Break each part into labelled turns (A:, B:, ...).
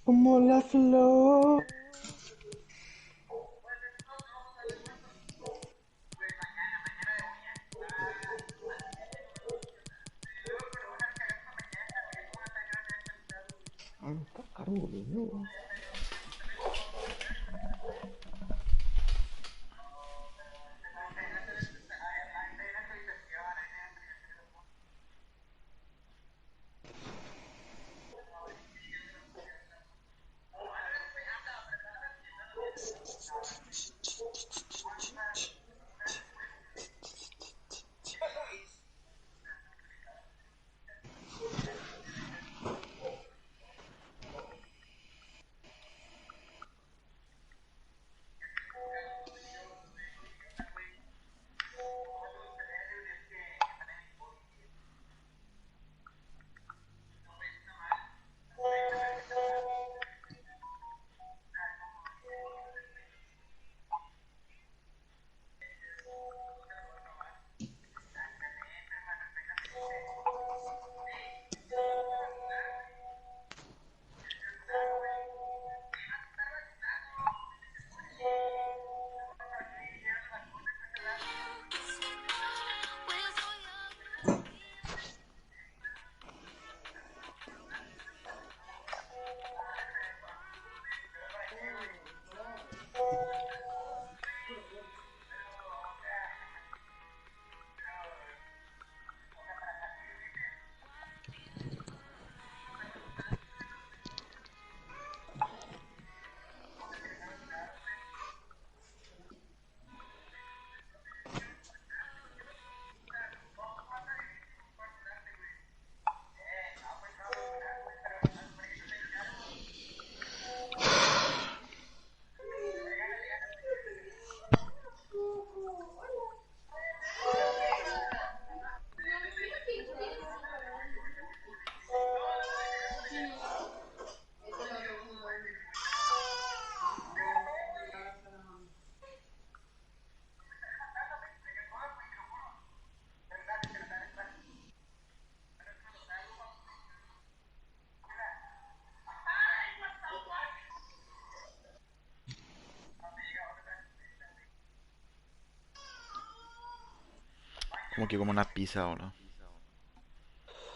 A: como la flor. Ah, no está caro, boludo.
B: Como que como una pizza ahora.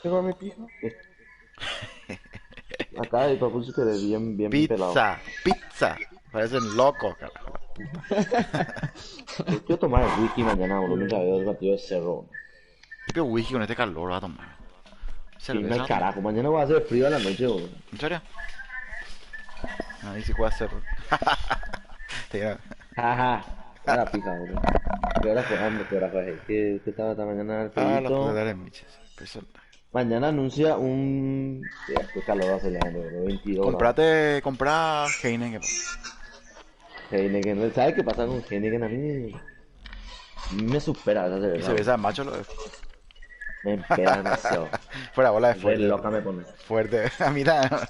A: ¿Tengo mi pija? Acá el propósito de bien pelado.
B: Pizza, pizza. Parecen locos, carajo, la puta.
A: Yo quiero tomar el whisky mañana, boludo, mientras veo el partido de Cerro.
B: ¿Qué pedo whisky con este calor va a tomar?
A: Sí, no hay
B: Cerveza va a tomar.
A: carajo, mañana va a hacer frío a la noche, boludo.
B: ¿En serio? Ahí sí puede hacer. Te
A: Jaja, era pija, boludo. ¿Qué hora fue? ¿Qué hora fue? ¿Qué estaba esta mañana el
B: Ah, la puta
A: pedito?
B: de las miches. Personaje.
A: Mañana anuncia un... Qué calor hace la gente, boludo, 22 grados.
B: Comprá Heineken.
A: Heineken, ¿sabes qué pasa con Heineken? A mí me supera esa
B: Y
A: cerveza,
B: cerveza
A: boludo.
B: de macho lo de.
A: Me empeda demasiado.
B: Fuera bola de
A: Re
B: fuerte.
A: loca me pone.
B: Fuerte. Mira.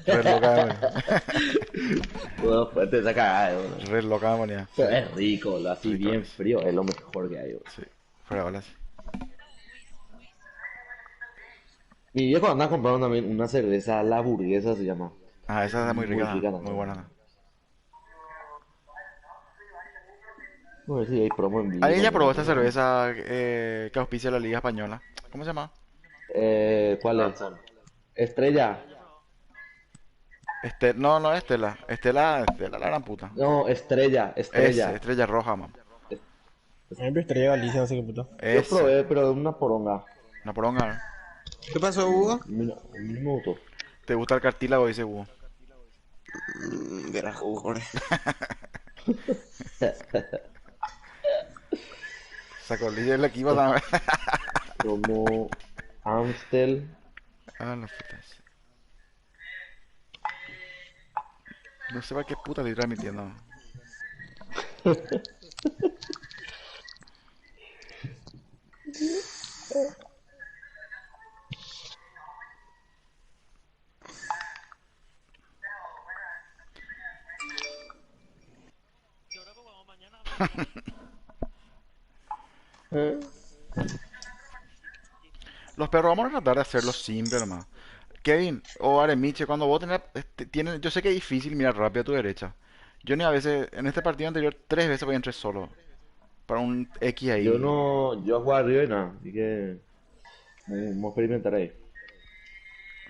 B: Re loca me ponía.
A: Todo fuerte esa cagada, boludo.
B: Re loca me ponía.
A: Pero es rico, boludo, así
B: Rico
A: bien
B: es.
A: frío, es lo mejor que hay, boludo.
B: Sí. Fuera bola, sí.
A: Mi viejo anda comprando también una cerveza, la burguesa se llama.
B: Ah, esa es muy
A: Muy
B: rica,
A: rica
B: muy
A: también.
B: buena.
A: A ver si hay promo en vivo
B: ¿Alguien ya
A: mañana,
B: probó esta
A: pero bueno.
B: cerveza que auspicia la Liga Española? ¿Cómo se llama?
A: ¿Cuál es? Estrella.
B: No, no Estela. Estela la gran puta.
A: No, Estrella,
B: Ese,
A: Estrella.
B: Estrella Roja, man.
A: Es-
C: Siempre Estrella Galicia, así que puto.
A: Yo
B: Esa.
A: probé, pero de una poronga.
B: Una poronga, ¿no?
C: ¿Qué pasó, Hugo?
A: A mí no me gustó.
B: ¿Te gusta el cartílago? Dice Hugo.
C: Verás, Hugo, joder.
B: Sacó el líder del equipo también.
A: Como Amstel.
B: Ah, la puta. No sé para qué puta le estoy transmitiendo.
A: ¿Eh?
B: Los perros vamos a tratar de hacerlo simple nomás. Kevin o Aremiche, cuando vos tenés, yo sé que es difícil mirar rápido a tu derecha. Yo ni a veces, en este partido anterior, 3 veces voy a entrar solo. Para un X
A: Yo
B: ahí.
A: no, yo juego arriba y nada, así que vamos a experimentar ahí.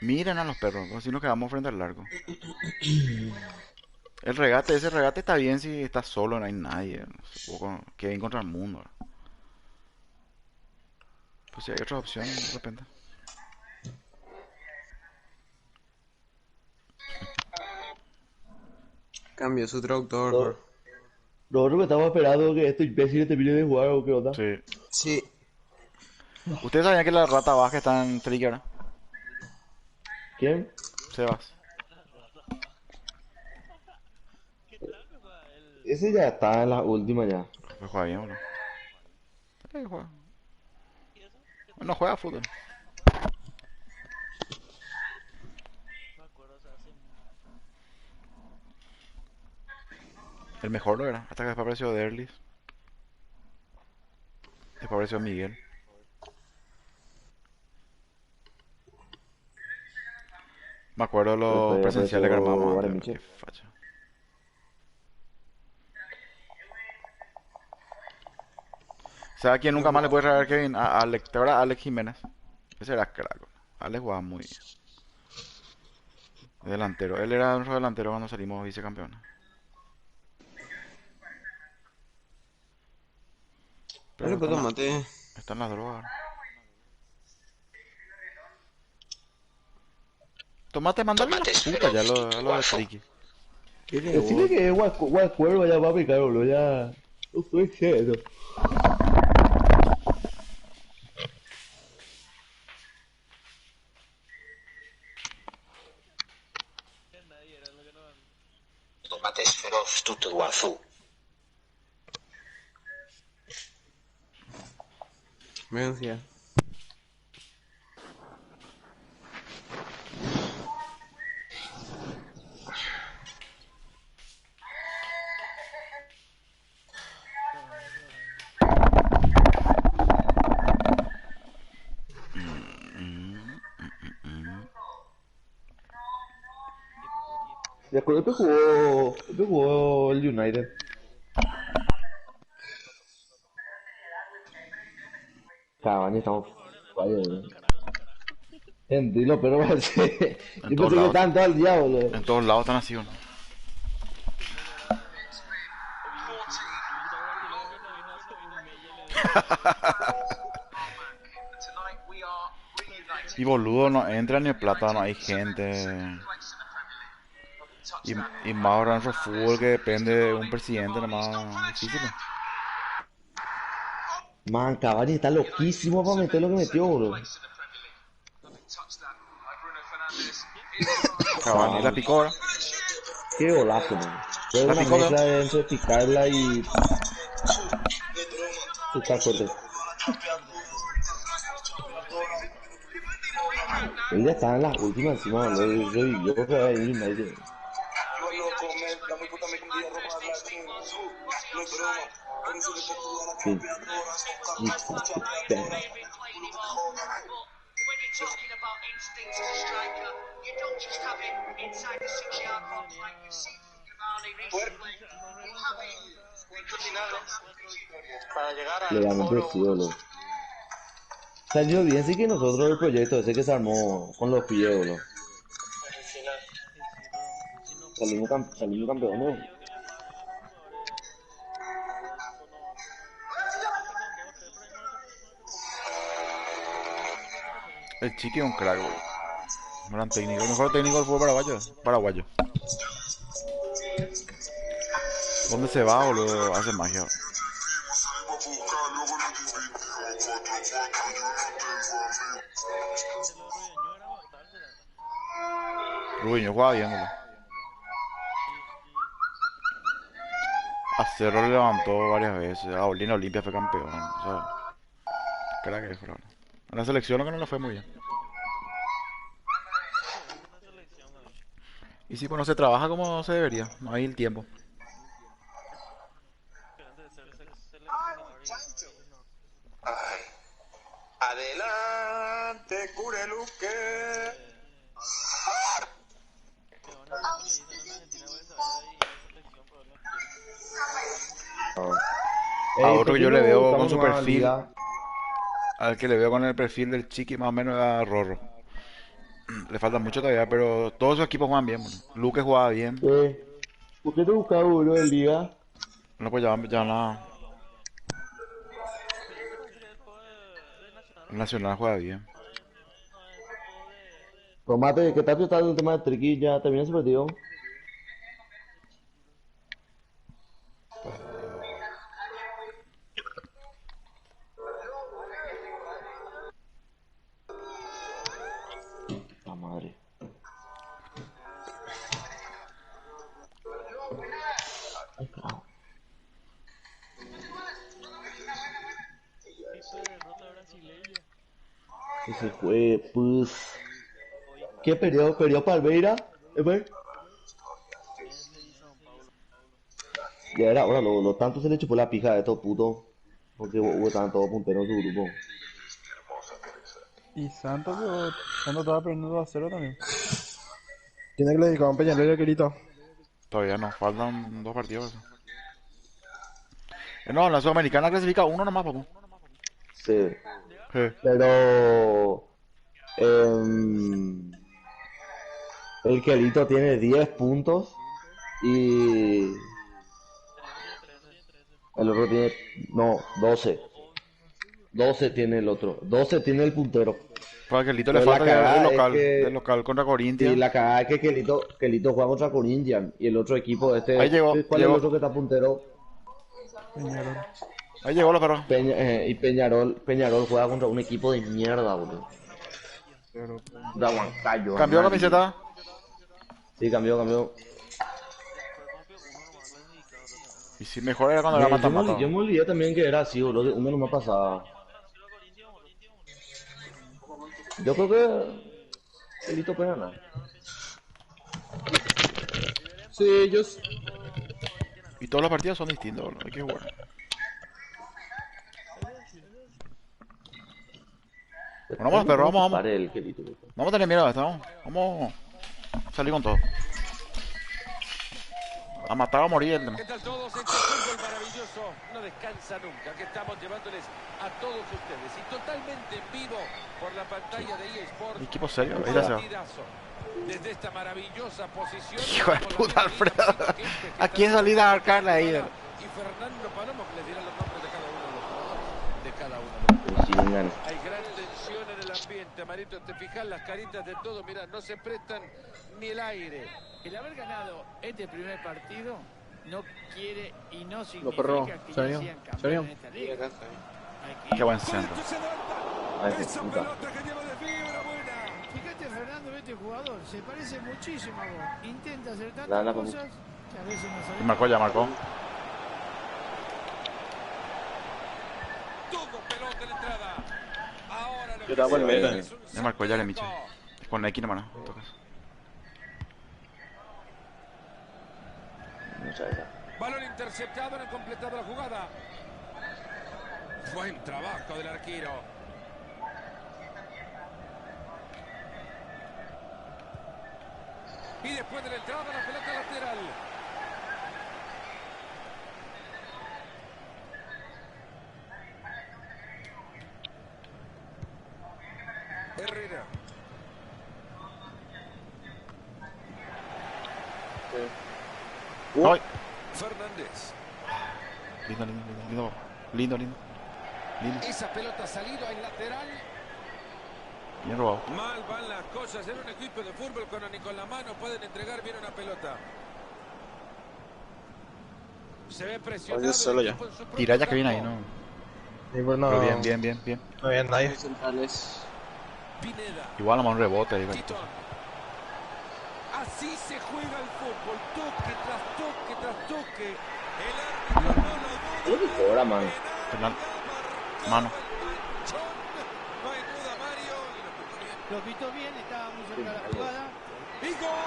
B: Miren a los perros, así nos quedamos frente al largo. Ese regate está bien si estás solo, no hay nadie. No sé, Kevin contra el mundo. Pues si hay otra opción, de repente.
C: Cambió su traductor,
A: Lo-
C: Jorge.
A: Nosotros que estamos esperando que este imbécil termine de jugar o qué onda.
B: Sí.
C: Sí.
B: ¿Ustedes sabían que la rata baja está en Trigger?
A: ¿Quién?
B: Sebas.
A: Ese ya está en la última ya.
B: Pues juega bien, boludo. Juega. Bueno, juega fútbol. El mejor lo era, hasta que después apareció Derlis. Después apareció Miguel. Me acuerdo de los
A: Después
B: presenciales que armábamos
A: apareció
B: antes, bro. Qué
A: Aremiche.
B: facha. ¿Sabes a quién nunca más le puede traer Kevin? A Alex, ¿te acuerdas? Alex Jiménez. Ese era crack, bro. Alex jugaba muy bien. Delantero. Él era nuestro delantero cuando salimos vicecampeones.
C: Dale,
B: Pero
C: pues tomate.
B: están las drogas. Tomate, mandale a la puta ya a lo de Tricky.
C: ¿Qué le
A: Decirle que es Guacuervo ya va a picar, boludo, ya. No estoy serio.
D: Tomates feroz tutto guazú.
C: Mencia.
A: De acuerdo que jugó el United. Cavani estamos fallos, Entiendo, pero
B: En
A: yo
B: todos
A: pensé que
B: lados.
A: estaban todo el día, boludo.
B: En todos lados están así, ¿no? Y boludo, no entra ni el plata, no hay gente. Y más ahora nuestro fútbol que depende de un presidente nomás difícil.
A: Man, Cavani está loquísimo para meter lo que metió, boludo.
B: Cavani la picó ahora.
A: Qué golazo, man. Fue
B: La
A: una
B: picó,
A: mezcla
B: ¿no?
A: de entre picarla y chutar fuerte. Él ya estaba en las últimas encima, boludo. Yo creo que va a ir United. Sí. Y fucking damn.
D: Para llegar al
A: Legalmente
D: foro.
A: sí, boludo. Salió bien, sí que nosotros el proyecto ese que se armó con los pies, boludo. Salimos campeones.
B: El Chiqui es un crack, boludo. Gran técnico. El mejor técnico del fútbol paraguayo. Paraguayo. ¿Dónde se va, boludo? Hace magia. Rubiño juega bien, boludo. A Cerro le levantó varias veces. A Olina Olimpia fue campeón. O sea, crack es, bro. En la selección lo que no le fue muy bien. Y sí, pues no se trabaja como se debería. No hay el tiempo.
D: Adelante, Cureluque.
B: A otro que yo le veo con su
A: buscamos una
B: perfil,
A: liga.
B: al que le veo con el perfil del Chiqui más o menos a Rorro. Le falta mucho todavía, pero todos sus equipos juegan bien, boludo. Luque jugaba bien.
A: ¿Por qué te buscas uno en liga?
B: No, pues ya nada. El Nacional juega bien.
A: Tomate, ¿qué tal está el tema de triquilla? ¿Termina ese partido? La madre. Ay, carajo. Ese fue, pues. ¿Qué perdió? ¿Perdió Palmeira? ¿Eh? Ya era hora, lo tanto se le chupó la pija de estos putos. Porque estaban todos punteros en su grupo.
E: Y Santos, pero Santos estaba perdiendo 2-0 también.
F: ¿Quién es que le dedicó a un Peñarol y Aquilito?
B: Todavía no, faltan 2 partidos. No, en la Sudamericana clasifica uno nomás, papu.
A: Sí.
B: Sí.
A: Pero. El Quelito tiene 10 puntos. Y. El otro tiene. No, 12. 12 tiene el otro. 12 tiene el puntero.
B: Para que Lito le
A: Pero la
B: falta que
A: cagada
B: el
A: es
B: local,
A: que-
B: del local contra
A: Y
B: Corinthians.
A: la cagada es que Quelito juega contra Corinthians. Y el otro equipo,
B: Ahí llegó,
A: ¿cuál
B: llegó.
A: es el otro que está puntero?
E: Peñarol.
B: Ahí llegó los perros.
A: Y Peñarol juega contra un equipo de mierda, boludo.
E: Pero,
A: Da Huancayo.
B: Cambió la
A: Armani.
B: camiseta.
A: Sí, cambió.
B: Y si mejor era cuando era mata-mata.
A: Yo me olvidé también que era así, boludo. Uno no me pasaba. Yo creo que. Quelito puede ganar.
C: Sí, yo.
B: Y todos los partidos son distintos, boludo. Hay que jugar. Bueno, vamos, perro, vamos.
A: Pare el Quelito.
B: Vamos a tener miedo a esto, vamos. Vamos a salir con todo. A matar o a morir el tema.
G: ¿Qué tal todos? Este fútbol maravilloso no descansa nunca, que estamos llevándoles a todos ustedes y totalmente en vivo por la pantalla de EA Sports.
B: Equipo serio, ahí
G: Un
B: la se va.
G: partidazo. Desde esta maravillosa posición.
B: Hijo de
G: como
B: puta,
G: lo viene
B: Alfredo.
G: Felipe Quispe, que
B: ¿A quién
G: está
B: salí a marcarla ahí?
G: y Fernando Palomo, que les dirán los nombres de cada uno de los jugadores, de cada uno de los jugadores. Hay gran tensión en el ambiente, Marito, te fijas las caritas de todos, mirá, no se prestan ni el aire.
H: El haber ganado este primer partido no quiere y no
C: Lo perro,
H: significa que
C: ¿serio?
H: ya sean campeones
C: ¿Serio?
H: en esta liga. Hay que
B: Qué buen centro.
A: Ay, qué puta.
H: Fíjate, Fernando, este jugador se parece muchísimo a vos. Intenta hacer
A: Dale,
H: tantas
A: vamos.
H: cosas que a veces no
B: Y
H: salen.
B: marcó, ya marcó.
G: Tuvo pelota en la entrada. Ahora lo
C: Yo estaba por el meta.
G: es un
B: Ya marcó, ya le
G: centro.
B: miche. Con X nomás, ¿no? En todo caso.
A: Muchas gracias.
G: Balón interceptado, no ha completado la jugada. Buen trabajo del arquero. Y después de la entrada, la pelota lateral. Herrera.
B: ¡Ay!
G: Fernández.
B: Lindo.
G: Esa pelota ha salido en lateral.
B: Bien robado.
G: Mal van las cosas en un equipo de fútbol cuando ni con la mano pueden entregar bien una pelota. Se ve presionado.
C: Oye, solo
G: el
C: ya.
G: equipo en su propio
B: Tira ya que viene ahí,
G: campo.
B: ¿no?
F: Sí, pues no.
B: Pero bien.
F: No había nadie.
C: Centrales.
G: Pineda.
B: Igual vamos a un rebote ahí, güey.
G: Titón. Así se juega el fútbol. Toque tras toque tras toque. El árbitro no lo duda.
A: Qué hora, man.
B: Penal. Mano.
G: No hay duda, Mario. Y lo pitó bien.
H: Lo pitó bien, estaba muy cerca de la jugada.
G: ¡Y gol!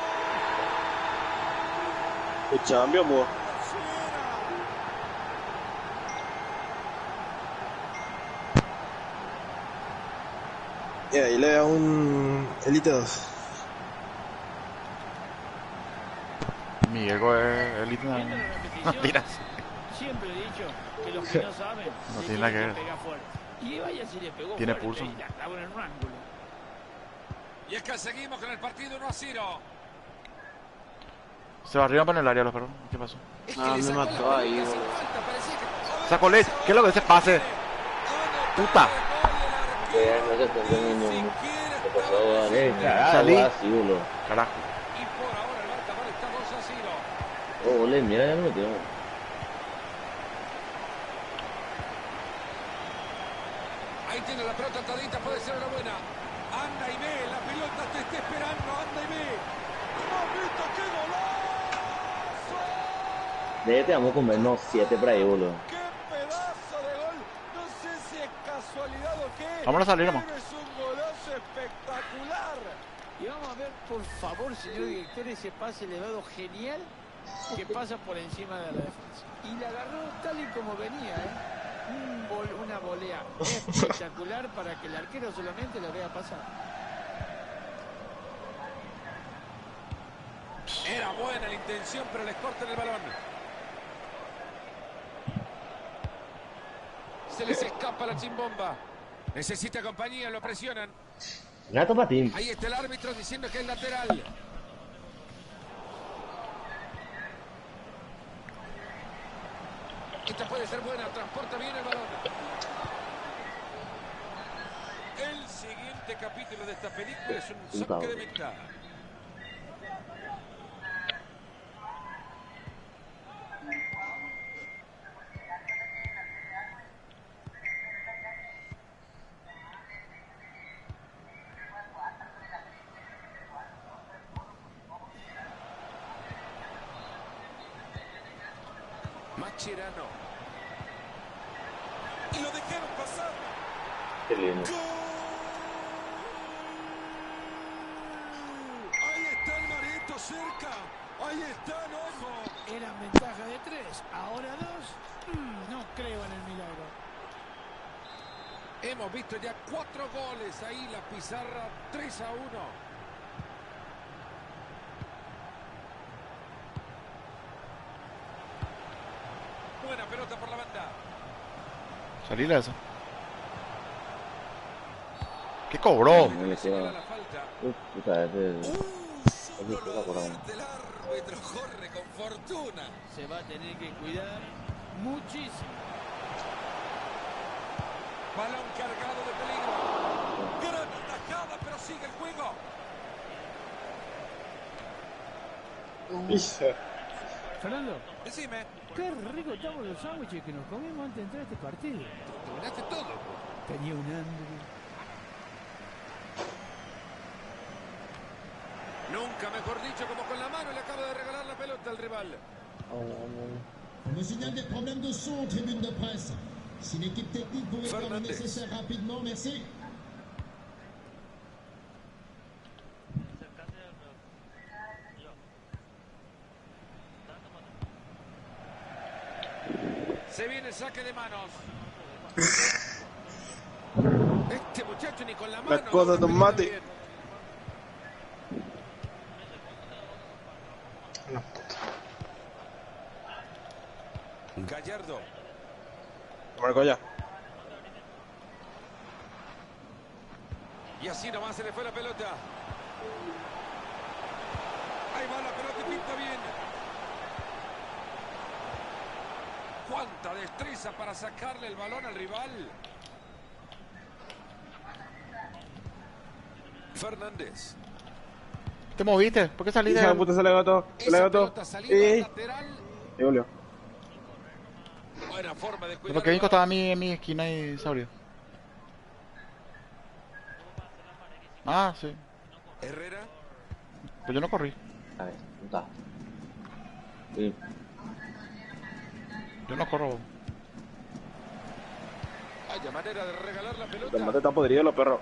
C: El cambio, amor. Y ahí le da un Elite 2.
B: Miguel es elite.
H: Viendo la repetición,
B: Mentiras.
H: siempre he dicho que los que no saben
B: No
H: le
B: tiene nada que
H: tienen
B: ver.
H: pegar fuerte. Y vaya si le pegó
B: Tiene
H: fuerte
B: pulso.
H: y la clavó en el ángulo.
G: Y es que seguimos con el partido 1-0.
B: Se barrieron para el área los perros. ¿Qué pasó?
G: Es que
F: Ah,
G: le
F: me
G: sacó la
F: mató ahí,
G: pelota sin
F: boludo.
G: falta, parecía que-
B: Sacó Lech. ¿Qué es lo que ese pase? Puta.
A: No se entendió. ¿Qué pasó, vale?
B: Salí.
A: Así, uno.
B: Carajo.
G: Y por ahora el marcador está 2-0.
A: Oh, ole, mira, ya lo metió.
G: Ahí tiene la pelota atadita, puede ser una buena. Anda y ve, la pelota te está esperando, anda y ve. ¡Mamita, qué golazo!
A: De este vamos a comernos 7 por ahí, boludo.
G: ¡Qué pedazo de gol! No sé si es casualidad o qué.
B: Vamos a salir, nomás.
G: Pero es un golazo espectacular.
H: Y vamos a ver, por favor, señor director, ese pase elevado genial que pasa por encima de la defensa. Y la agarró tal y como venía, ¿eh? Una volea espectacular para que el arquero solamente la vea pasar.
G: Era buena la intención, pero les cortan el balón. Se les escapa la chimbomba. Necesita compañía, lo presionan.
A: Gato patín.
G: Ahí está el árbitro diciendo que es lateral. Esta puede ser buena, transporta bien el balón. El siguiente capítulo de esta película es un saque de ventaja. Mascherano. Y lo dejaron pasar.
A: Qué lindo.
G: Ahí está el Marito cerca. Ahí están, ojo.
H: Eran ventaja de 3, ahora 2. No creo en el milagro.
G: Hemos visto ya 4 goles. Ahí la pizarra 3-1. Buena pelota por la banda.
B: Salí eso. ¿Qué cobró?
A: No le
G: Señala
A: queda.
G: la falta.
A: Uf, puta, ese.
G: Solo
A: Ese
G: lo
A: está por ahí.
G: advierte el árbitro. Corre con fortuna.
H: Se va a tener que cuidar muchísimo.
G: Balón cargado de peligro. Gran atajada, pero sigue el juego.
F: Hijo.
H: Fernando,
G: Decime,
H: qué rico estamos los sándwiches que nos comimos antes de entrar a este partido.
G: terminaste todo.
H: Tenía un hambre.
G: Nunca mejor dicho, como con la mano le acaba de regalar la pelota al rival.
I: On signale des problèmes de son, tribune de presse. Si l'équipe technique pouvait faire le
G: Fernandez.
I: nécessaire rapidement, merci.
G: Se viene el saque de manos. Este muchacho ni con la mano.
F: La cosa
G: logra
F: de
G: pegarla
F: mate.
G: bien. Gallardo.
F: Marco ya.
G: Y así nomás se le fue la pelota. Ahí va la pelota y pinta bien. Cuánta destreza para sacarle el balón al rival. Fernández.
B: ¿Te moviste? ¿Por qué saliste?
F: Hija de puta, se le agotó. Se le
G: Esa
F: agotó.
G: pelota salida lateral.
F: Y volvió.
G: Buena forma de cuidar.
B: Porque
G: el
B: Nico estaba
G: balón.
B: en mi esquina y se abrió. Ah, sí.
G: Herrera.
B: Pero yo no corrí.
A: A ver, no está. Sí.
B: Yo no corro.
G: Vaya manera de regalar la
F: El
G: pelota.
F: mate está podrido, los perros.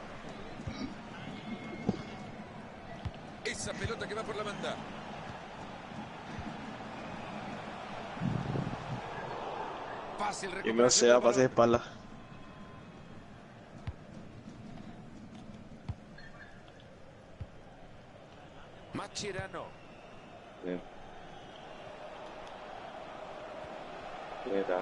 G: Esa pelota que va por la banda. Fácil
F: Y me sea, pase de espalda.
G: Mascherano.
A: Sí.
J: Tiene acá.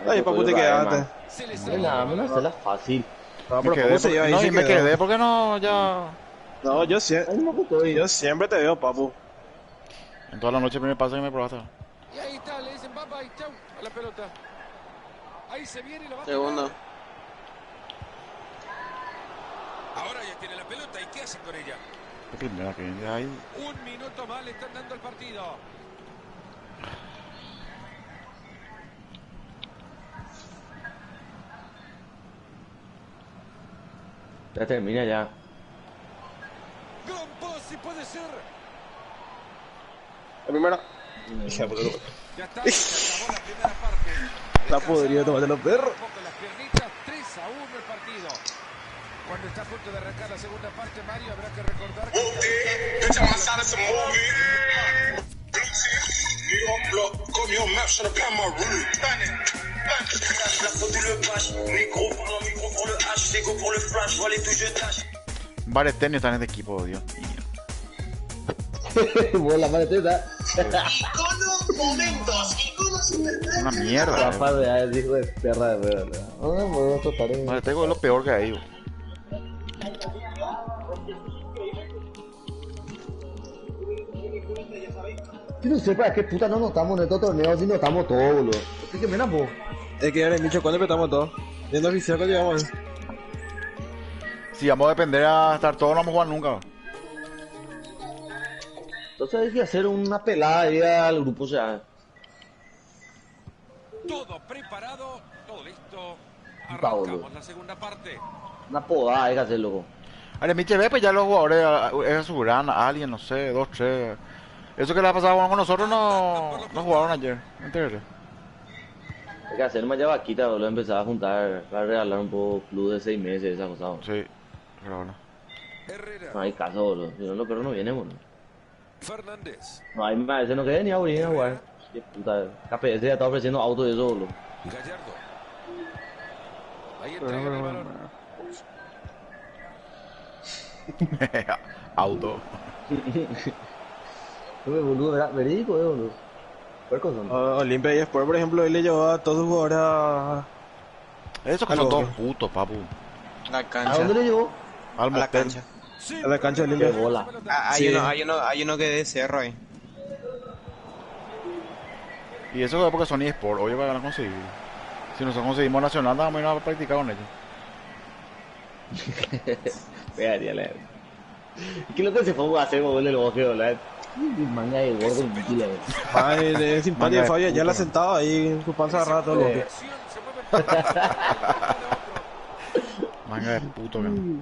C: Ay, papu, te quedaste.
A: Nada, me la hacerla fácil.
C: No,
B: Me
C: pero
B: quedé
C: ¿cómo se
B: porque,
C: iba ahí?
B: no,
C: Se
B: y me
C: quedó.
B: quedé porque no, ya.
C: No, yo siempre te veo, papu.
B: En toda la noche primer pase que me probaste.
G: Y ahí está, le dicen papá y chau a la pelota. Ahí se viene y lo va a
F: Segundo.
G: tocar. Ahora ya tiene la pelota y ¿qué hace con ella?
B: La primera que viene de ahí.
G: Un minuto más le están dando el partido.
A: Ya termina ya.
G: Gran pase puede ser.
F: La primera.
G: Ya está, se acabó la primera parte.
C: Está podrido, tomate los perros.
G: Un poco las piernitas, 3-1 el partido. Cuando está a punto de arrancar la segunda parte, Mario, habrá que recordar que
B: Varios tenis están en este equipo, Dios mío.
A: Vuela, maleteta.
B: Una mierda.
A: Capaz de hijo de perra de verdad. No, podemos tocar en...
B: Vale, tengo lo peor que hay.
A: Yo no sé para qué puta no notamos en estos torneos si notamos todo, boludo. Es que mira, po.
C: Es que ya le Micho, ¿cuándo empezamos todo? Viendo oficial que llegamos.
B: Si vamos a depender a estar todos, no vamos a jugar nunca.
A: Entonces hay que hacer una pelada ahí al grupo, o sea.
G: todo preparado, todo listo.
A: Paulo.
G: Arrancamos la segunda parte.
A: Una podada hay que hacer, loco.
B: Ahora, Miche, ve, pues ya los jugadores, es su gran, alguien, no sé, 2, 3. Eso que le ha pasado con nosotros no jugaron ayer, ¿entiendes?
A: Hay que hacer más ya vaquita, boludo. Empezar a juntar, para regalar un poco club de 6 meses, esa cosa. Boludo.
B: Sí, pero bueno.
G: Herrera,
A: No hay caso, boludo. Si no, los perros no vienen, boludo.
G: Fernández,
A: No, hay más veces no quieren ni a venir a jugar. Qué puta. KPS ya está ofreciendo autos y eso, boludo.
G: Gallardo. Ahí entrega el balón.
B: Auto.
A: Boludo, ¿verdad? Verídico, boludo. Puercos son.
C: Olimpia y Sport, por ejemplo, él le llevó a todos sus jugadores a...
B: Esos que son todos putos, papu.
F: La
A: ¿A
F: cancha.
A: dónde le llevó?
B: Al
F: A la
B: motel.
F: cancha.
C: a la cancha de
A: Qué
C: Olimpia.
A: bola.
F: Hay
C: Sí.
F: hay uno que de cerro ahí.
B: Y eso es porque son eSport, obvio que van a conseguir. Si nosotros conseguimos Nacional, vamos a ir a practicar con ellos.
A: Pegaría la verga. ¿Qué es lo que se fue a hacer, boludo, el boje, boludo? Manga de gordo en kilo, boludo.
C: Ay, de simpático
B: Manga de
C: Fabio, ya la
B: puta.
C: sentado ahí en su panza agarrada todo lo que...
G: Acción, se mueve para un lado, para otro.
B: Manga de puto, que no.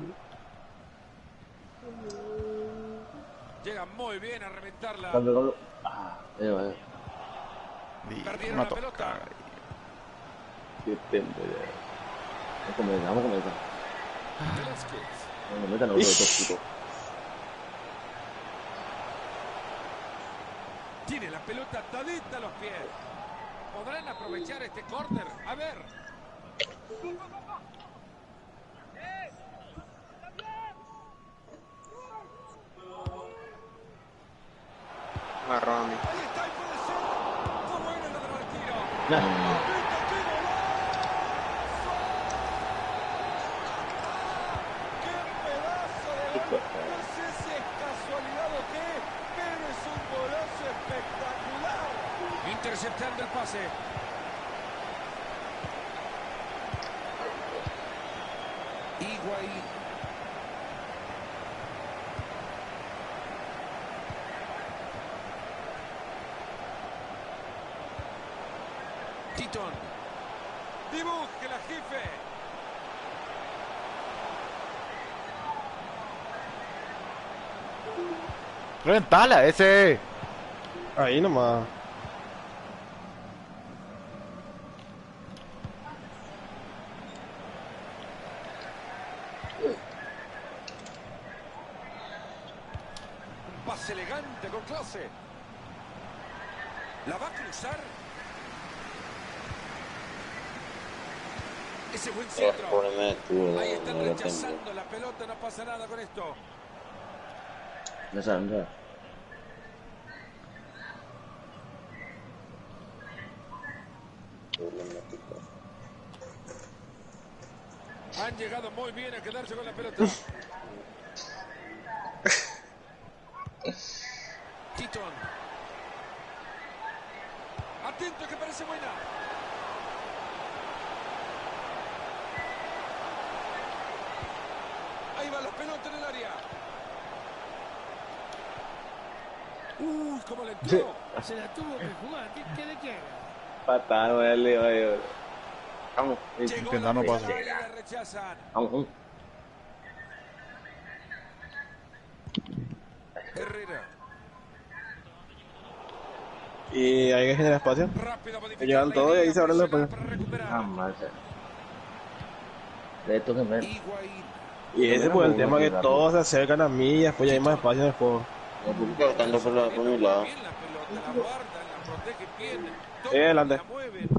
G: Llega muy bien a reventarla.
A: Cuando... Ah, vale.
G: Perdieron
B: Una
G: la pelota.
B: toca.
A: Qué pendejo. Vamos a comenzar.
G: Velázquez.
A: No metan a otro de estos putos.
G: Tiene la pelota atadita a los pies. ¿Podrán aprovechar este córner? A ver.
F: Agarró a mí.
G: Ahí está, y puede ser. Muy bueno lo del tiro. ¡Qué pedazo de gol! No sé si es casualidad o qué, pero es un golazo espectacular. Interceptando el pase. Higuaín. Titón. Dibújela, jefe.
B: ¡Reventala, ese!
C: Ahí nomás.
G: Un pase elegante con clase. La va a cruzar. Ese buen centro. Ahí están rechazando la pelota, no pasa nada con esto.
A: No saben, no.
G: Han llegado muy bien a quedarse con la pelota. Titon. Atento que parece buena. Ahí va la pelota en el área. Uy, cómo le entró.
H: Se la tuvo que jugar. ¿Qué quiere que haga?
A: Patada, vale. Vamos.
G: Llegó
B: Intentar no
G: la
B: pasa.
G: pelota y la rechazan.
A: Vamos.
G: Herrera.
C: Y hay que generar espacio.
G: Rápido modificar
C: Llegan
G: la
C: todos y ahí
G: idea,
C: se abren los
G: presionar
C: espacios.
G: para recuperar.
A: Jamás. De esto que me...
G: Higuaín.
C: Y ese fue el tema, que todos se acercan a mí y después ya hay más espacio en el juego.
A: Cortando por un lado.
G: Bien la pelota, la guardan, la protegen bien.
C: Adelante.
G: La mueven.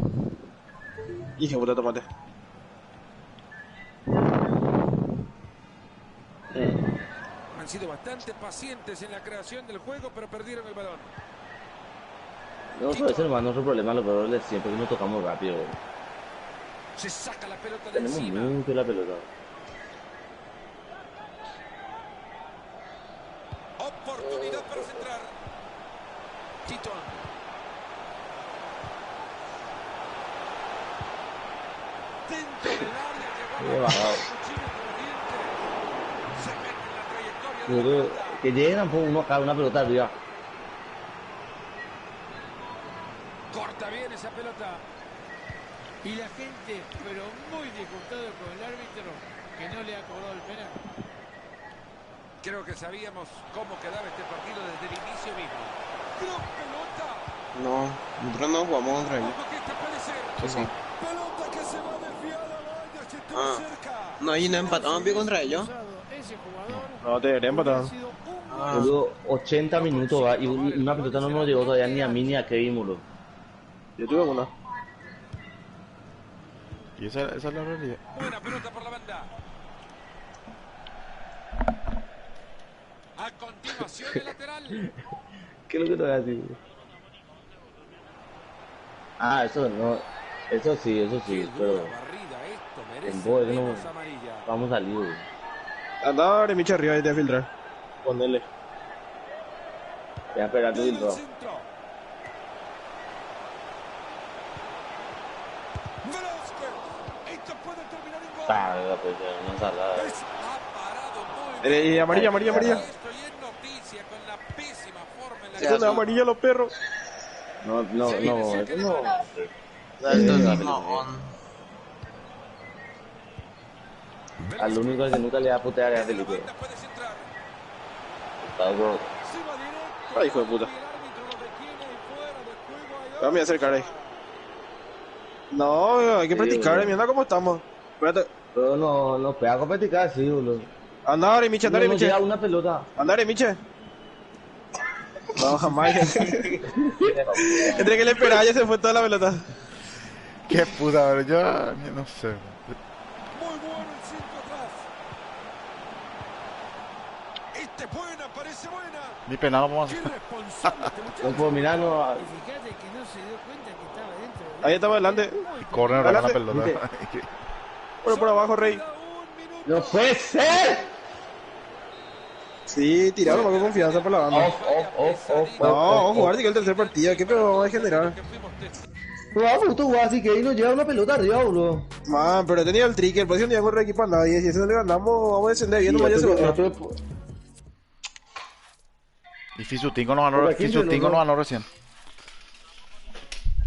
C: Hijo puta, tomate.
G: Han sido bastante pacientes en la creación del juego, pero perdieron el balón.
A: No, eso es hermano, nuestro problema, lo peor es siempre que nos tocamos rápido.
G: Se saca la pelota de
A: Tenemos
G: encima.
A: mucho la pelota.
G: Oportunidad para centrar. Titon. Dentro del área
A: Qué
G: llegó
A: bajado.
G: cuchillo entre los dientes. Se mete en la trayectoria de
A: Yo
G: la
A: creo
G: pelota.
A: que lleguen a uno acá, una pelota arriba.
G: Corta bien esa pelota.
H: Y la gente, pero muy disgustado con el árbitro, que no le ha cobrado el penal.
G: Creo que sabíamos cómo quedaba este partido desde el inicio mismo. ¡Gran pelota!
F: No, nosotros no jugamos contra ellos.
G: Ojo que esta puede ser.
F: Sí, sí.
G: Pelota que se va a desviar a la valla, que estuvo
F: Ah.
G: cerca.
F: No, y no empatamos bien contra ellos.
H: Ese jugador
C: No, te deberían empatar.
H: ha sido un
A: Boludo, 80 minutos va y una pelota no nos llegó todavía ni a mí ni a Kevin, boludo.
C: Yo tuve una.
B: Y esa es la realidad.
G: Buena pelota por la banda. A continuación el lateral.
A: ¿Qué es lo que te voy a decir? Ah, eso no. Eso sí,
G: Qué
A: pero
G: dura barrida esto, merece
A: en Boe no
G: menos amarilla.
A: vamos a salir, boludo.
C: Andaba ahora Micho arriba y te voy a filtrar. Ponele.
A: Voy a esperar tu
G: Desde el
A: filtro.
G: centro. Velázquez. Esto puede terminar en gol.
A: Ah, pues ya, una ensalada.
G: Ha parado muy bien.
C: Amarilla.
G: Esto y es noticia con la pésima forma en la que
C: Son amarilla los perros.
A: No, eso no. Al único al que nunca le da putear es a
G: desde la
A: Felipe.
G: banda puede centrar.
A: Está bro.
G: Se va directo.
C: Ay, hijo de puta.
G: Y el árbitro lo detiene y fuera de juego hay
C: Vamos a acercar ahí. No, hay que
A: Sí,
C: practicar,
A: boludo.
C: mira cómo estamos. Espérate.
A: Pero no pega a competir así, boludo.
C: Anda ahora, Miche,
A: No
C: andale,
A: nos
C: Miche.
A: llega una pelota.
C: Andale, Miche. No, jamás. Entre que le esperaba ya se fue toda la pelota.
B: Qué puta, pero yo no sé.
G: muy bueno el centro atrás. Esta es buena, parece buena.
B: Ni penal no podemos
G: Qué
B: hacer.
G: responsable este
A: No
G: muchacho.
A: puedo mirar, no.
H: Y fíjate que no se dio cuenta que estaba dentro del
C: Ahí estaba adelante.
B: Corner para la
C: Adelante.
B: pelota.
C: Por abajo, Rey.
G: Queda un minuto.
A: ¡No puede ser!
C: Sí, tiraron con confianza por la banda.
A: Off.
C: No, vamos a jugar que el tercer partido. ¿Qué pedo vamos a generar?
G: Que fuimos testigos.
A: Pero vamos a jugar así que ahí nos llega una pelota arriba, boludo.
C: Man, pero tenía el trick. El próximo día con equipo a nadie. Si eso no le ganamos, vamos a descender bien. No ya se va.
B: Y Fisutingo nos
A: Por
B: ganó,
A: aquí,
B: Fisutingo
A: ¿no?
B: nos ganó recién.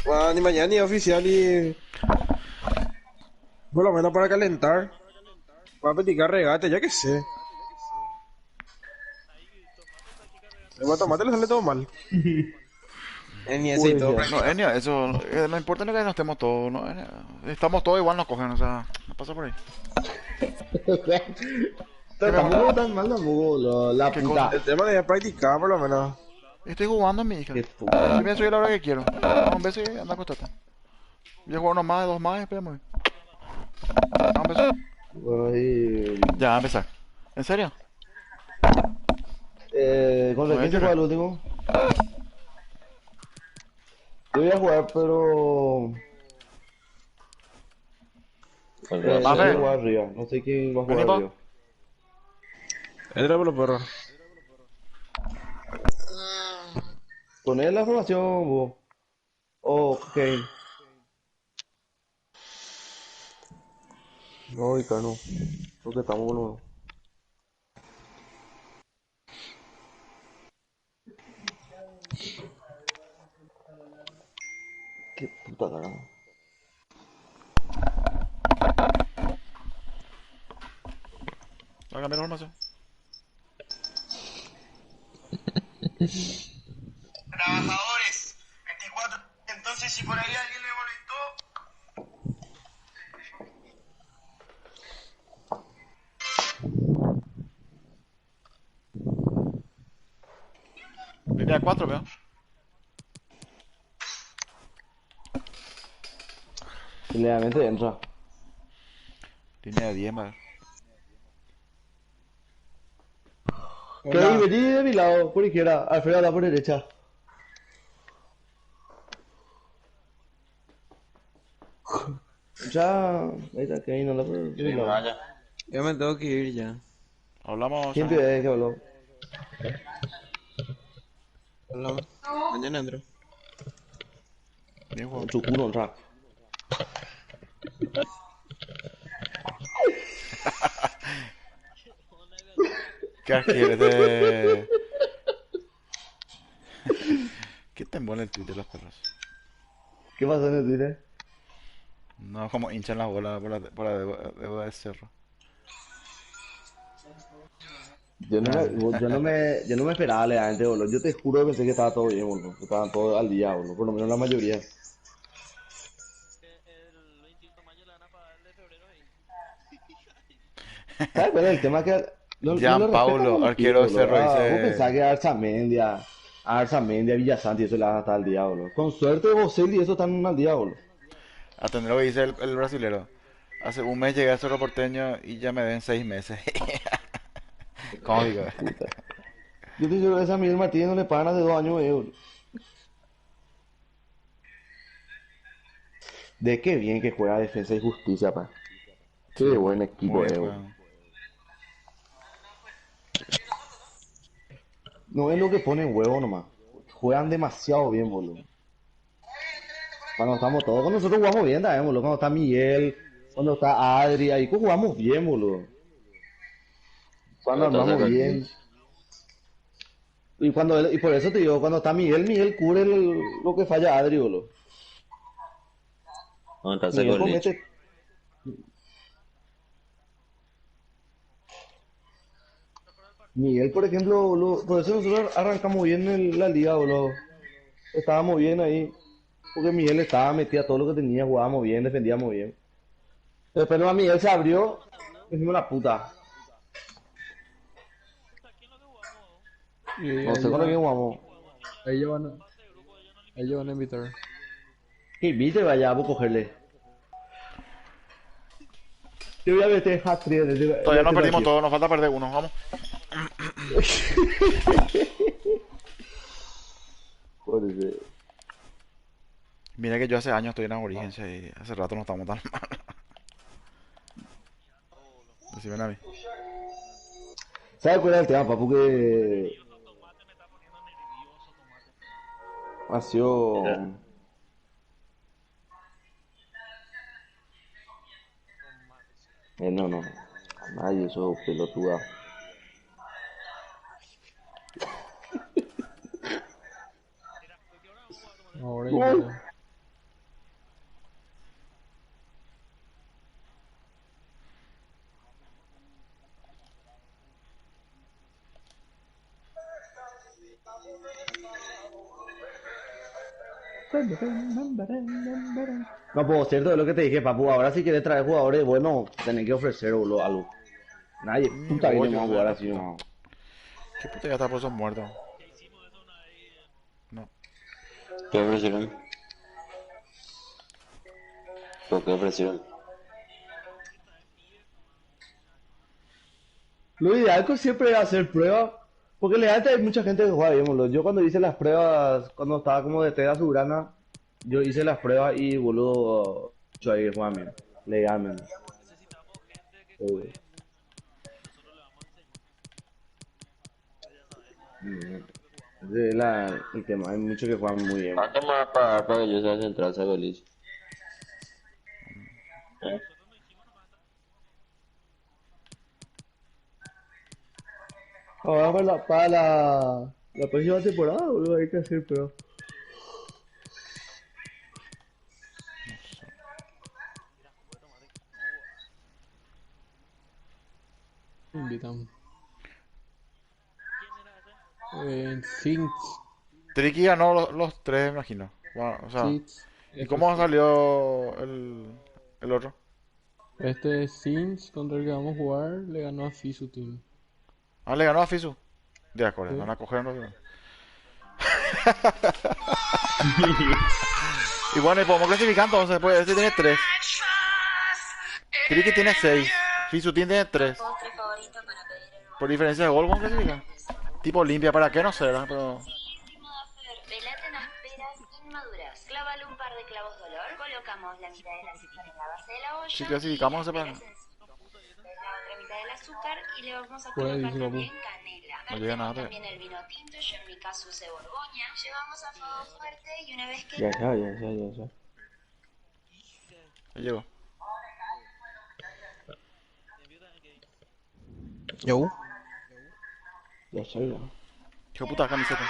C: Man, ni mañana ni oficial y... Por lo menos para calentar. Para practicar regate, ya que sé. El guatomate le sale todo mal.
F: Ni ese y todo.
B: No, Enia, eso, no importa que no estemos todos, no, estamos todos igual nos cogen, o sea, no pasa por ahí.
A: Tampoco tan mal, tampoco, la
B: ¿Qué
A: puta.
C: El tema de practicar, por lo menos.
B: Estoy jugando, mi hija.
A: Qué puta.
B: Yo pienso ir a la hora que quiero. Vamos un beso y anda acostate. Yo juego unos más, dos más, esperemos. Vamos a empezar.
A: Ay,
B: Ya, va a empezar. ¿En serio?
A: ¿Contra quién se juega el último? Yo voy a jugar, pero... No
B: Mafe.
A: sé jugar arriba, no sé quién va a jugar
B: Vení, pa.
A: arriba.
C: Entra por los perros.
A: Poné la formación, vos. Ok. No, Icano. Porque estamos uno. Qué puta carajo.
B: Va a cambiar la formación.
J: Trabajadores, 24. Entonces, si por ahí alguien le molestó,
B: Línea 4, veo.
A: Generalmente entra.
B: Línea de 10, va.
A: Kevin, vení de mi lado, por izquierda. Alfredo habla por derecha. Ya. Ahí está Kevin, habla por mi lado.
F: Yo me tengo que ir ya.
B: Hablamos.
A: ¿Quién te que habló?
F: Hablamos. Mañana entro.
B: Bien, juego.
A: Chucuno, entra.
B: ¿Qué adquiere? ¿Qué te embona el Twitter los perros?
A: ¿Qué pasó en el Twitter?
B: No, como hinchan las bolas por la deuda del cerro.
A: Yo no me esperaba legalmente, boludo. Yo te juro que pensé que estaba todo bien, boludo. Que estaban todos al día, boludo. Por lo menos la mayoría. ¿Sabes cuál es el tema? Que no lo
B: Gianpaolo,
A: respetan como
B: arquero
A: tío,
B: Cerro,
A: boludo.
B: dice-
A: Vos pensás que a Arzamendia, Villasanti, eso le van a estar al día, boludo. Con suerte, Bocelli y eso están al día, boludo.
B: Atender lo que dice el brasilero. Hace un mes llegué a Cerro Porteño y ya me ven 6 meses. ¿Cómo digo?
A: Puta. Yo te digo que a San Miguel Martínez no le pagan hace 2 años, boludo. De qué bien que juega Defensa y Justicia, pa. Qué buen equipo,
B: Muy bien,
A: boludo.
B: juegan.
A: No es lo que ponen huevo nomás. Juegan demasiado bien, boludo. Cuando estamos todos, con nosotros jugamos bien también, boludo. Cuando está Miguel, cuando está Adri, ahí pues jugamos bien, boludo. Cuando armamos bien. Y por eso te digo, cuando está Miguel, Miguel cubre lo que falla Adri, boludo.
K: No, está
A: Miguel
K: seco el leche.
A: comete. Miguel, por ejemplo, boludo, por eso nosotros arrancamos bien la liga, boludo. Estábamos bien ahí. Porque Miguel estaba metido a todo lo que tenía, jugábamos bien, defendíamos bien. Después a Miguel se abrió, decimos la puta. No sé con quién jugamos.
E: Ellos van a invitar.
A: Que invite, vaya, vamos a cogerle. Yo voy a meter hat-trick.
B: Todavía no perdimos todo, nos falta perder uno, vamos. Mira que yo hace años estoy en Aborigencia y hace rato no estamos tan mal. Decime a mí.
A: ¿Sabes cuál es el tema, papu? Que ha sido... no. Nadie, eso pelotuda.
E: Ahora
A: Uy.
E: ya.
A: No, pues cierto es lo que te dije, papu. Ahora si quieres traer jugadores, bueno, tenés que ofrecer, boludo, algo. Nadie, puta viene
B: bollo,
A: a jugar
B: la
A: así,
B: puta.
A: no.
B: ¿Qué puta ya está por esos muertos? No.
K: ¿Qué ofrecieron? ¿Por qué ofrecieron?
A: Lo ideal que siempre es hacer pruebas, porque legalmente hay mucha gente que juega bien, boludo. Yo cuando hice las pruebas, cuando estaba como de Tega Azulgrana, yo hice las pruebas y, boludo, yo ahí que juegan bien, legalmente. Eh, ese es el tema, hay muchos que juegan muy bien.
K: ¿Cuánto me va a pagar para que yo sea central, sea boliche? ¿Eh?
A: Ahora la próxima temporada, boludo, hay que hacer, pero...
F: Invitamos. Things.
B: Tricky ganó los tres, me imagino. Bueno, o sea,
F: Things.
B: ¿y cómo salió el otro?
F: Este Things contra el que vamos a jugar le ganó a Fisu Team.
B: Ah, le ganó a Fisu. De acuerdo,
F: Sí.
B: van a coger no. Y bueno, y podemos clasificar entonces, pues este tiene 3. Tricky tiene 6. Fisu Team tiene 3. Por diferencia de gol, ¿cómo clasifica? Tipo limpia, ¿para qué? No sé, ¿verdad? Pero...
L: Velate en asperas inmaduras. Clávale un par de clavos de olor. Colocamos la mitad del azúcar en la base de la olla.
B: Si clasificamos, no se
L: La
B: pasa.
L: otra mitad del azúcar y le vamos a
F: Puede,
L: colocar
F: dice papu.
L: también canela.
B: No llega nada,
L: Vertemos también el vino tinto, yo en mi caso usé Borgoña. Llevamos a fuego fuerte y una vez que...
A: Ya.
B: Ahí llegó.
C: Yo.
A: Ya.
B: Qué puta camiseta.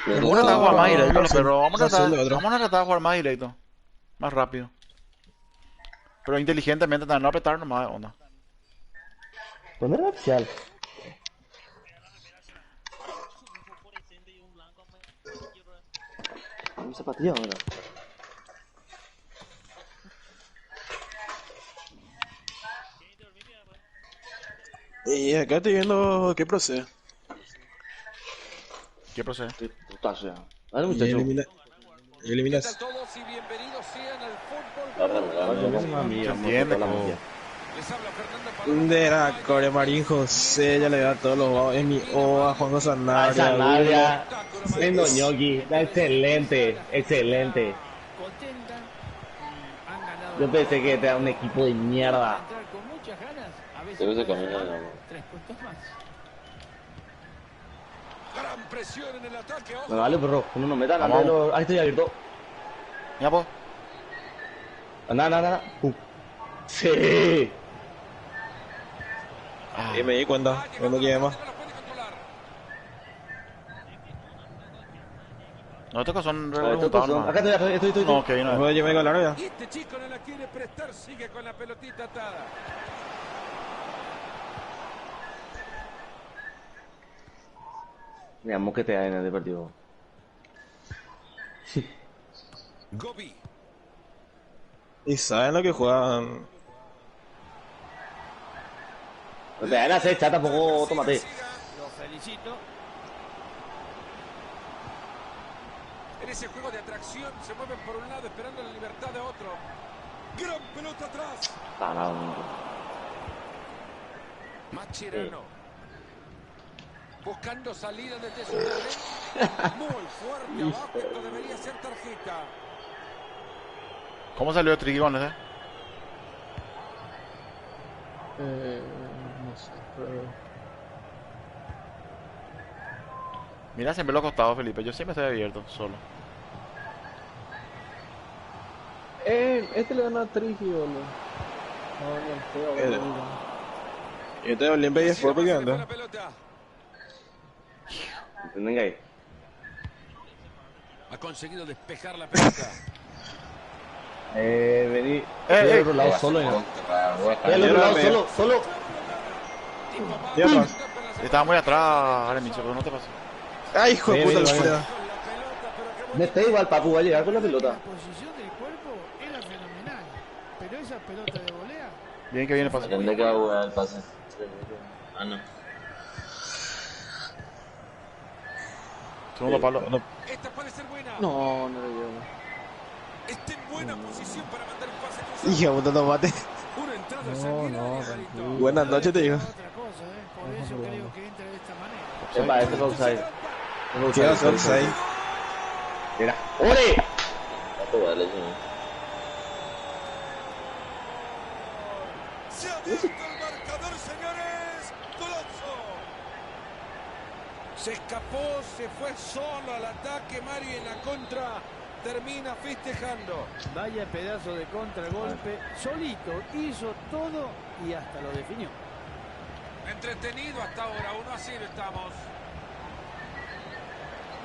K: Yo
B: Vamos a tratar de jugar más directo,
C: no sé,
B: pero vamos a
C: no sé
B: tratar,
C: lo otro.
B: vamos a tratar de jugar más directo. Más rápido. Pero inteligentemente también, no apretar nomás de onda.
A: Poner oficial. Un zapatillo ahora.
C: Y acá estoy viendo qué procede.
B: ¿Qué procede?
A: Puta sea. Dale,
C: Y
A: muchacho.
C: eliminas.
G: Todos y bienvenidos sean al fútbol.
B: Entiende, po.
G: Les habla Fernando
C: De la Core Marín José, ya le da todos los guau. Es mi O a Juan José
A: A
C: Sanabria.
A: Sanabria, Nendo Ñoqui, está excelente.
H: Contenta. Han ganado.
A: Yo pensé que era un equipo de mierda.
H: Entrar con muchas ganas. A veces
K: Debe ser
H: puede
K: camino de
H: ganar
K: la-
H: 3 puntos más.
G: Gran presión en el ataque.
A: Me vale, perro. Uno no metan
B: Vamos.
A: antes de los... Ahí estoy abierto.
B: Ya, pues.
A: Anda. Sí.
C: Y me di cuenta, cuando llegué más.
B: No, estos que son
A: Estos
B: remontados
A: son-
B: nomás.
A: Acá estoy.
B: No, ok, no.
C: Yo me con larga.
G: Y este chico no la quiere prestar, sigue con la pelotita atada.
A: Mira, mosquetea en el partido.
G: Gobi.
C: Y saben lo que juegan.
A: No te van a hacer, chata, tampoco tómate.
H: Lo felicito.
G: En ese juego de atracción se mueven por un lado esperando la libertad de otro. Gran pelota atrás.
A: Nada.
G: Mascherano. Buscando salida desde su terreno. Muy fuerte abajo. Esto debería ser tarjeta.
B: ¿Cómo salió Tricky con ese?
F: No sé, pero...
B: Mira, siempre lo ha costado, Felipe. Yo siempre estoy abierto, solo.
F: Este le ganó a Trigi, boludo.
C: Y este es Olimpia y Sport, ¿qué onda?
G: La pelota.
A: Venga ahí.
G: Ha conseguido despejar la pelota.
A: Vení. Estoy al otro lado solo, ¿no? Estoy al otro lado solo.
C: Ya atrás.
B: Estaba muy atrás, Aremicho, pero no te pasó.
C: Ay, hijo de puta,
A: Vení,
C: la
A: vení.
C: fuera.
A: Me está igual, papu, va a llegar con la pelota.
H: La posición del cuerpo era fenomenal. Pero esa pelota de volea.
B: Bien que viene pasando.
K: ¿Dónde queda jugar el pase? Ah, no.
B: Segundo palo.
G: Esta puede ser buena.
F: No le dio.
G: Está en buena posición para mandar un pase cruzado.
C: Hijo de puta, tomate.
G: Una entrada
F: No,
G: sanguinaria,
F: tranquilo.
G: Carito.
C: Buenas noches, te digo.
H: Otra cosa, por eso creo que entra de esta manera.
A: Epa, ese fue offside.
C: ¿Qué vas a hacer ahí?
A: Mira. ¡Ore!
K: ¿Cuánto vale eso?
G: abierto el marcador, señores. Golazo. Se escapó, se fue solo al ataque. Mari en la contra termina festejando.
H: Vaya pedazo de contragolpe. Solito hizo todo y hasta lo definió.
G: Entretenido hasta ahora, 1-0 estamos.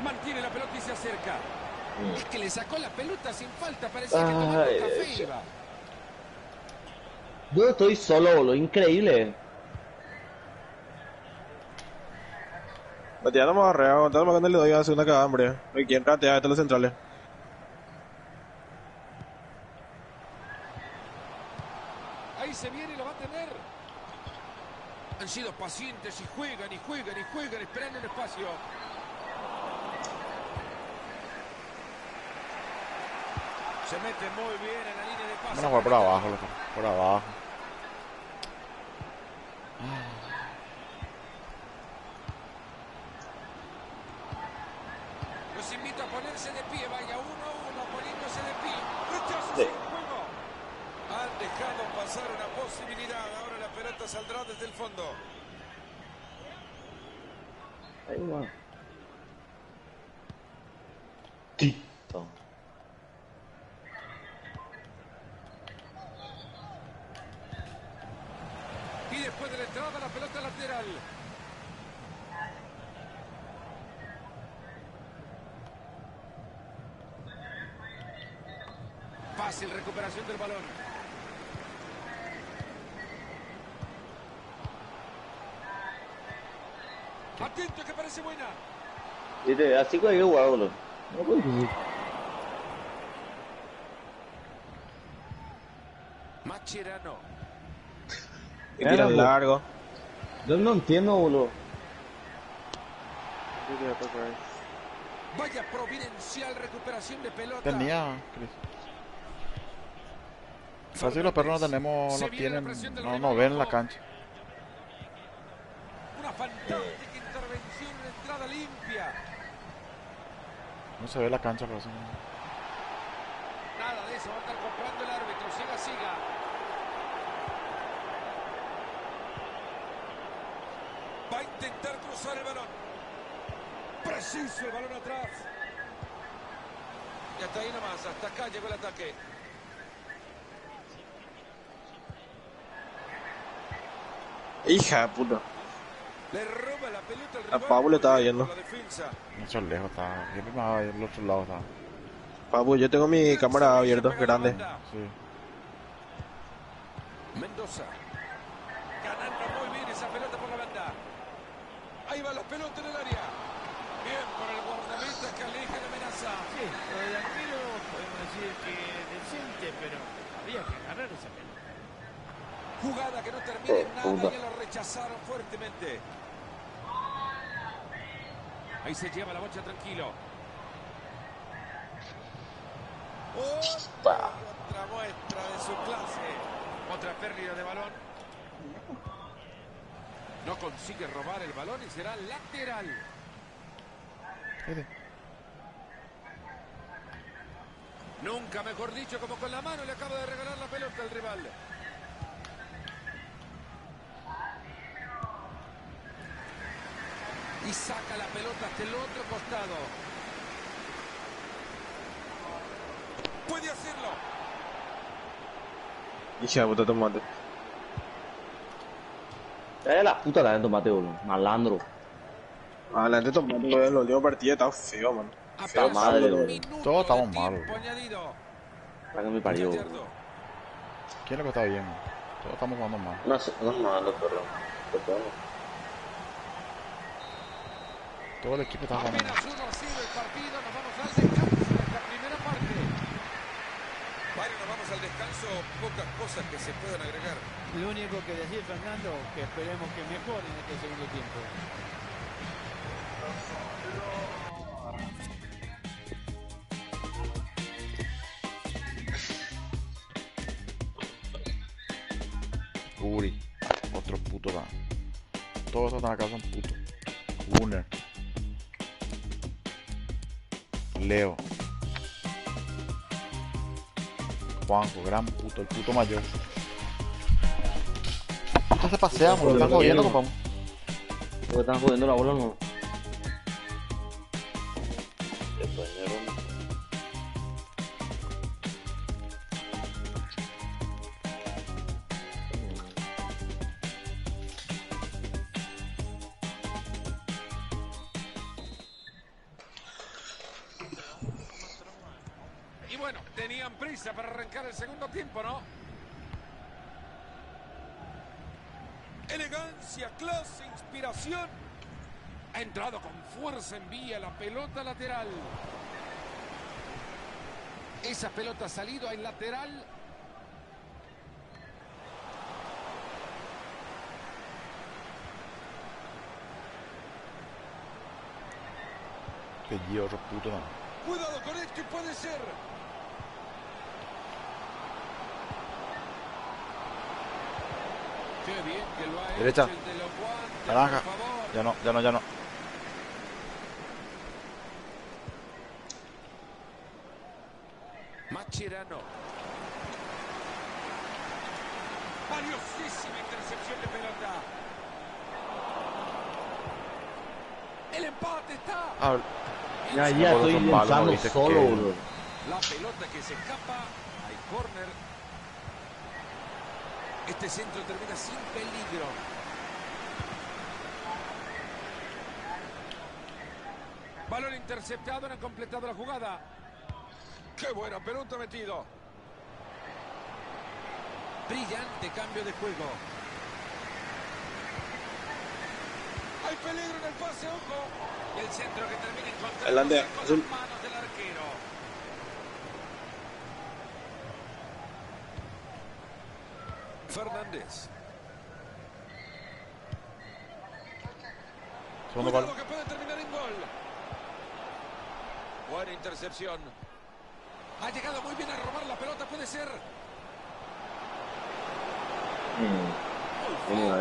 G: Mantiene la pelota y se acerca. Es que le sacó la pelota sin falta, parecía que tomando café iba.
A: Yo estoy solo, boludo, increíble.
C: Matías, no me agarré, aguantando más cuando le doy a hacer una cagada, hombre. ¿Quién ratea de los centrales?
G: Ahí se viene y lo va a tener. Han sido pacientes y juegan y juegan y juegan esperando un espacio. Se mete muy bien en la línea de pase.
B: Van a jugar por abajo, loco. Por abajo.
G: Los invito a ponerse de pie. Vaya 1-1 poniéndose de pie. Rechazo sin juego. Han dejado pasar una posibilidad. Ahora la pelota saldrá desde el fondo.
A: Ahí va.
G: Y después de la entrada, la pelota lateral. Fácil recuperación del balón. Atento que parece buena.
A: Viste, así que hay que jugar, boludo. No puedo decir.
G: Mascherano.
C: Y tiran largo.
A: Yo no entiendo, boludo.
G: Vaya providencial recuperación de pelota.
B: Tenía, Chris. Así que los perros no tenemos, no tienen, no ven la cancha.
G: Una fantástica intervención en entrada limpia.
B: No se ve la cancha, pero sí.
G: Nada de eso, va a estar comprando el árbitro. Siga, siga. Va a intentar cruzar el balón. Preciso el balón atrás. Y hasta ahí nomás, hasta acá llegó el ataque.
C: Hija de puta.
G: Le roba la pelota al
C: A
G: rival.
C: Pablo le estaba viendo.
G: La defensa.
B: Mucho lejos estaba. Siempre me va a ir al otro lado estaba.
C: Papu, yo tengo mi cámara abierta, grande.
B: Sí.
G: Mendoza. Ganando muy bien esa pelota por la banda. Ahí va la pelota en el área. Bien por el guardameta que aleja la amenaza.
H: Sí, lo del arquero podemos decir que decente, pero había que agarrar esa pelota.
G: Jugada que no termina en nada, ya lo rechazaron fuertemente. Ahí se lleva la bocha tranquilo. Otra muestra de su clase. Otra pérdida de balón. No consigue robar el balón y será lateral. Nunca mejor dicho, como con la mano le acaba de regalar la pelota al rival. Y saca la pelota hasta el otro costado. Puede hacerlo.
C: Hija de puta, tomate.
A: La puta la de tomate, boludo. Malandro.
C: Adelante, tomate, en el último partido está feo, man.
A: Está madre, boludo.
B: Todos estamos malos.
A: Para que me parió.
B: ¿Quién es lo que está bien? Todos estamos jugando mal.
K: No sé, no es malo, pero...
B: Todo el equipo está jugando mal.
G: Apenas 1-0 el partido, nos vamos al descanso de esta primera parte. Bueno, nos vamos al descanso, pocas cosas que se puedan agregar.
H: Lo único que decir, Fernando, que esperemos que mejore en este segundo tiempo.
B: Uri, otro puto da. Todos están acá son putos. Gunner. Leo. Juanjo, gran puto, el puto mayor. se pasea, boludo. Están jodiendo, compa.
K: Porque están jodiendo la bola, no.
G: Y bueno, tenían prisa para arrancar el segundo tiempo, ¿no? Elegancia, clase, inspiración. Ha entrado con fuerza, envía la pelota lateral. Esa pelota ha salido al lateral.
B: Que hierro, puto.
G: Cuidado con esto y puede ser. Qué bien que lo ha hecho
B: Derecha.
G: el de los guantes,
B: Naranja.
G: por favor.
B: Ya no, ya no, ya no.
G: Mascherano. Valiosísima intercepción de pelota. El empate está.
B: Ah,
A: Ya
B: no,
A: estoy
B: son malos,
A: lanzando
B: ¿viste?
A: solo,
B: Que-
A: boludo.
G: La pelota que se escapa. Hay córner. Este centro termina sin peligro. Balón interceptado, no han completado la jugada. ¡Qué buena pelota metido! Brillante cambio de juego. Hay peligro en el pase, ojo. Y el centro que termina
C: Adelante,
G: encontrándose con
C: azul.
G: las manos del arquero. Fernández.
B: Segundo
G: Cuidado
B: gol.
G: que puede terminar en gol. Buena intercepción. Ha llegado muy bien a robar la pelota, puede ser.
K: ¿Cómo va,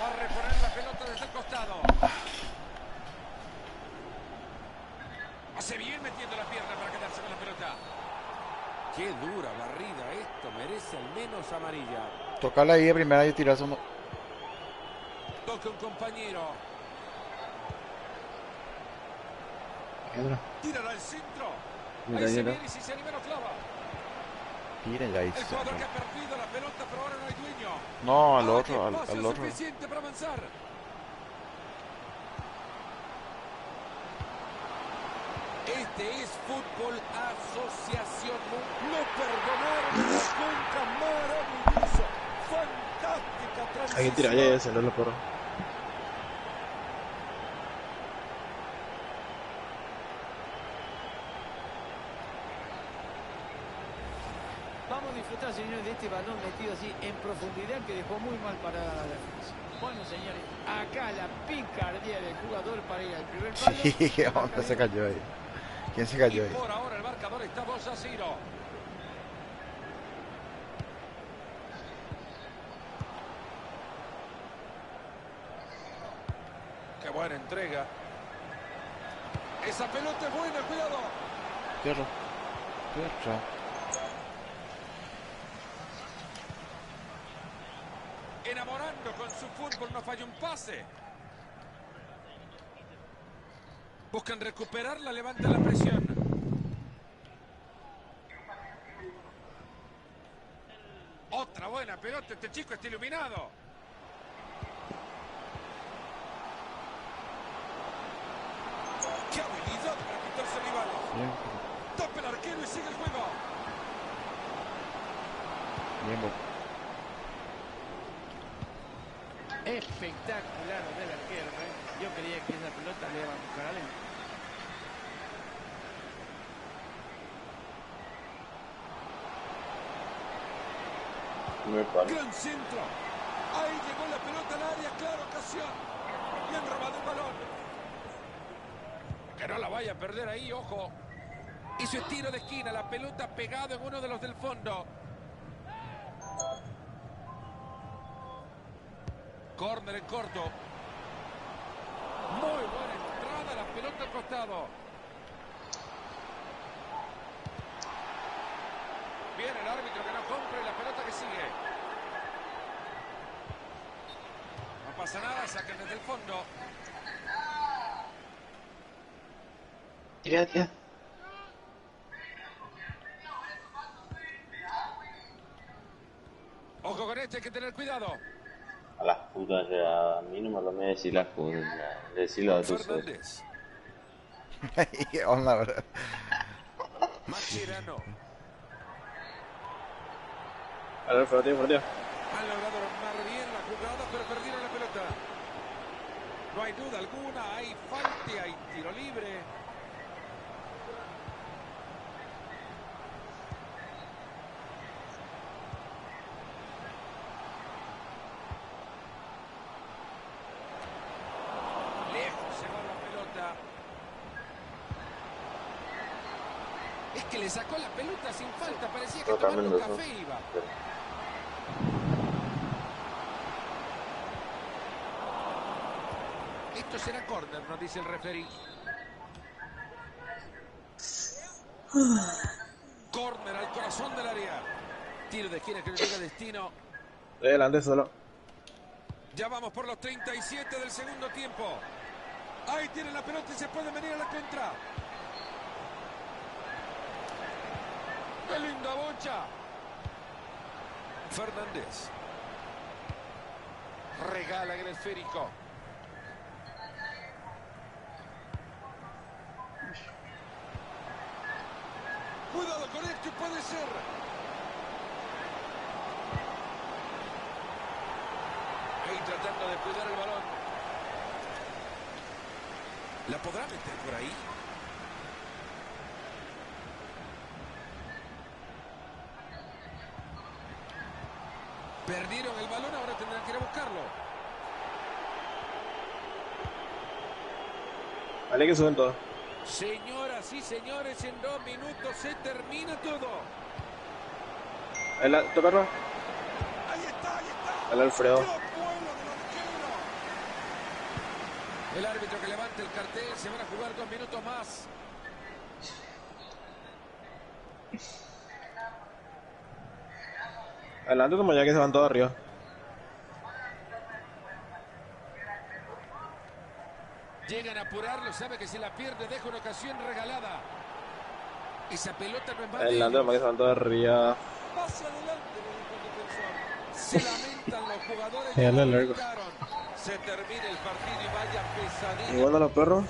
G: Va a reponer la pelota desde el costado. Hace bien metiendo la pierna para quedarse con la pelota. Qué dura barrida esto, merece al menos amarilla.
B: Tocarla ahí de primera y tirar segundo.
G: Toca un compañero. Tirará al centro.
K: Mira,
G: Ahí se
K: mira.
G: viene y si se anima lo clava.
B: Tiren ahí.
G: El jugador que ha perdido la pelota, pero ahora no hay dueño.
B: No, al
G: Ahora
B: otro,
G: que
B: al
G: espacio
B: otro.
G: suficiente para avanzar. Este es fútbol asociación. No perdonaron la contra, maravilloso. Fantástica transición.
C: Hay que tirar ya ese, no lo corro.
H: Vamos a disfrutar, señores, de este balón metido así en profundidad que dejó muy mal parada la defensa. Bueno, señores, acá la picardía del jugador para ir al primer palo.
B: Sí, hombre, se cayó ahí. ¿Quién se cayó
G: Y
B: ahí?
G: por ahora el marcador está 2-0. Qué buena entrega. Esa pelota es buena, cuidado.
B: Fierro. Fierro.
G: Enamorando con su fútbol, no falla un pase. Buscan recuperarla, levantan la presión. Otra buena pelota, este chico está iluminado. ¡Qué habilidad para quitarse rivales!
B: Bien,
G: Tapa el arquero y sigue el juego.
B: bien, bol.
H: Espectacular del arquero, ¿eh? Yo creía que esa pelota le iba a buscar adentro.
G: Gran centro. Ahí llegó la pelota al área, clara ocasión. Bien robado el balón. Que no la vaya a perder ahí, ojo. Hizo el tiro de esquina, la pelota pegada en uno de los del fondo. Córner en corto. Muy buena entrada, la pelota al costado. compra y la pelota que sigue. No pasa nada, saquen desde el fondo.
C: Tira, tira.
G: Ojo con este, hay que tener cuidado.
K: A las putas, ya. A mí no me lo me decís las cosas, ya. Decilo a tus socios.
G: Fernández.
B: ¿Qué onda, bro?
G: Mascherano.
C: A ver, frotea, frotea.
G: Han logrado armar bien la jugada, pero perdieron la pelota. No hay duda alguna, hay falta y hay tiro libre. Lejos se va la pelota. Es que le sacó la pelota sin falta, parecía que tomando café iba. Esto será córner, nos dice el referee. Córner al corazón del área. Tiro de esquina que no llega a destino.
C: Estoy adelante solo.
G: Ya vamos por los 37 del segundo tiempo. Ahí tiene la pelota y se puede venir a la contra. ¡Qué linda bocha! Fernández. Regala en el esférico. Cuidado con esto, puede ser. Ahí tratando de cuidar el balón. ¿La podrá meter por ahí? Perdieron el balón, ahora tendrán que ir a buscarlo.
C: Vale que suben todos.
G: Señoras y señores, en 2 minutos se termina todo.
C: Tocarlo.
G: Ahí está, ahí está.
C: El Alfredo.
G: ¡Qué vuelo del arquero! El árbitro que levanta el cartel, se van a jugar 2 minutos más.
C: Adelante como ya que se van todos arriba.
G: Llegan a apurarlo, sabe que si la pierde deja una ocasión regalada. Esa pelota no es más de
C: Adelante como que se van todos arriba.
G: Pase adelante, le dijo el defensor. Se lamentan los jugadores.
C: Dale largo.
G: Se termina el partido y vaya pesadilla.
C: Y bueno, los perros.